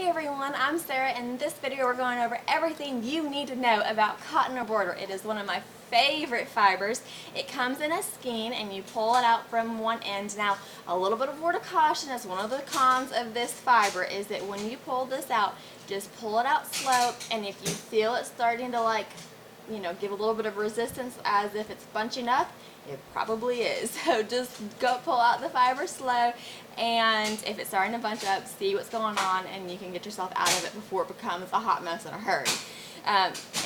Hey everyone, I'm Sarah, and in this video we're going over everything you need to know about cotton or border. It is one of my favorite fibers. It comes in a skein and you pull it out from one end. Now, a little bit of word of caution is one of the cons of this fiber is that when you pull this out, just pull it out slow, and if you feel it starting to give a little bit of resistance as if it's bunching up, it probably is. So just go pull out the fiber slow, and if it's starting to bunch up, see what's going on, and you can get yourself out of it before it becomes a hot mess in a hurry.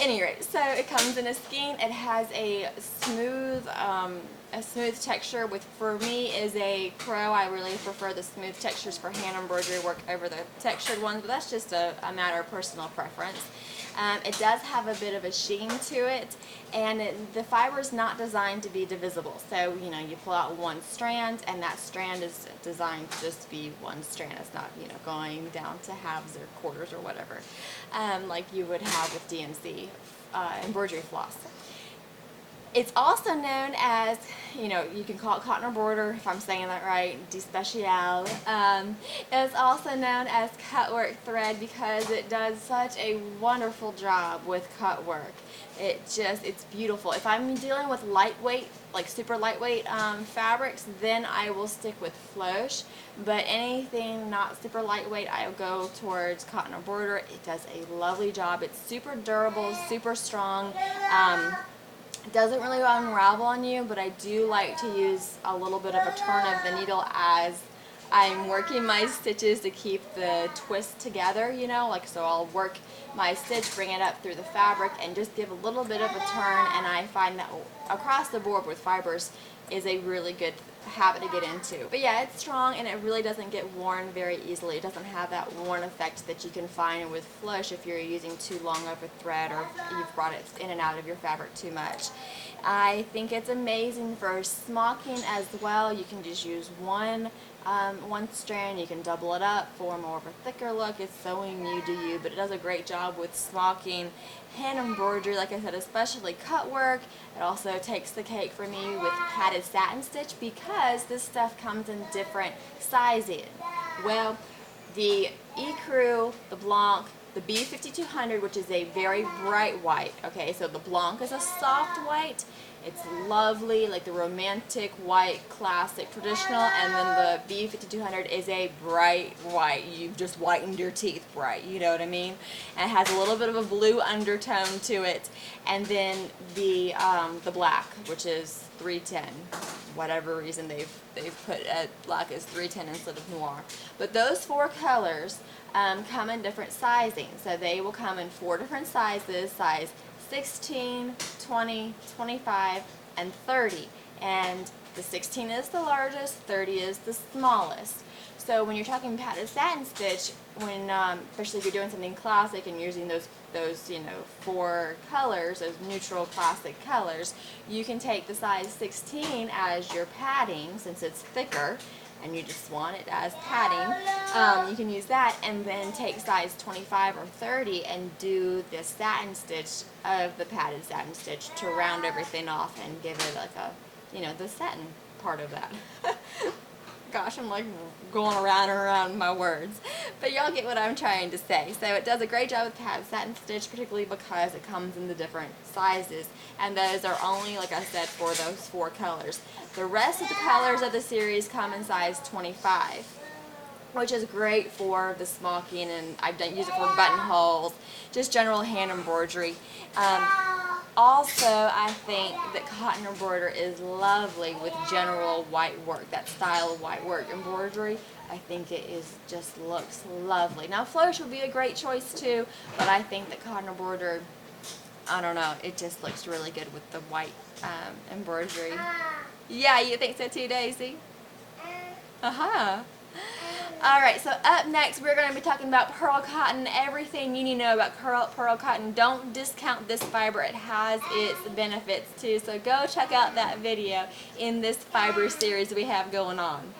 Any rate, so it comes in a skein. It has a smooth texture, which for me is a pro. I really prefer the smooth textures for hand embroidery work over the textured ones, but that's just a matter of personal preference. It does have a bit of a sheen to it, and the fiber is not designed to be divisible. So, you pull out one strand, and that strand is designed to just be one strand. It's not, going down to halves or quarters or whatever, like you would have with DMC embroidery floss. It's also known as, you can call it cotton or border, if I'm saying that right, de speciale. It's also known as cutwork thread because it does such a wonderful job with cut work. It's beautiful. If I'm dealing with lightweight, like super lightweight fabrics, then I will stick with floche. But anything not super lightweight, I'll go towards cotton or border. It does a lovely job. It's super durable, super strong. It doesn't really unravel on you, but I do like to use a little bit of a turn of the needle as I'm working my stitches to keep the twist together, so I'll work my stitch, bring it up through the fabric, and just give a little bit of a turn, and I find that across the board with fibers is a really good habit to get into. But yeah, it's strong, and it really doesn't get worn very easily. It doesn't have that worn effect that you can find with floche if you're using too long of a thread or you've brought it in and out of your fabric too much. I think it's amazing for smocking as well. You can just use one strand. You can double it up for more of a thicker look. It's sewing you to you, but it does a great job with smocking, hand embroidery, like I said, especially cut work. It also takes the cake for me with padded satin stitch because this stuff comes in different sizes. Well, the Ecru, the Blanc, the B5200, which is a very bright white. Okay, so the Blanc is a soft white. It's lovely, like the romantic white, classic, traditional, and then the B5200 is a bright white. You've just whitened your teeth bright, you know what I mean? And it has a little bit of a blue undertone to it. And then the black, which is 310. Whatever reason they've put black as 310 instead of noir. But those four colors come in different sizing. So they will come in four different sizes, size 16, 20, 25, and 30. And the 16 is the largest, 30 is the smallest. So when you're talking padded satin stitch, when especially if you're doing something classic and using those four colors, those neutral classic colors, you can take the size 16 as your padding since it's thicker and you just want it as padding. You can use that and then take size 25 or 30 and do the satin stitch of the padded satin stitch to round everything off and give it like a, the satin part of that. Gosh, I'm like going around and around my words. But y'all get what I'm trying to say. So it does a great job with padded satin stitch, particularly because it comes in the different sizes. And those are only, like I said, for those four colors. The rest of the colors of the series come in size 25, which is great for the smocking, and I've used it for buttonholes, just general hand embroidery. Also, I think that cotton embroidery is lovely with general white work, that style of white work embroidery. I think it just looks lovely. Now, floche would be a great choice too, but I think that cotton embroidery, I don't know, it just looks really good with the white embroidery. Yeah, you think so too, Daisy? Uh-huh. Alright, so up next we're going to be talking about pearl cotton, everything you need to know about pearl cotton. Don't discount this fiber, it has its benefits too, so go check out that video in this fiber series we have going on.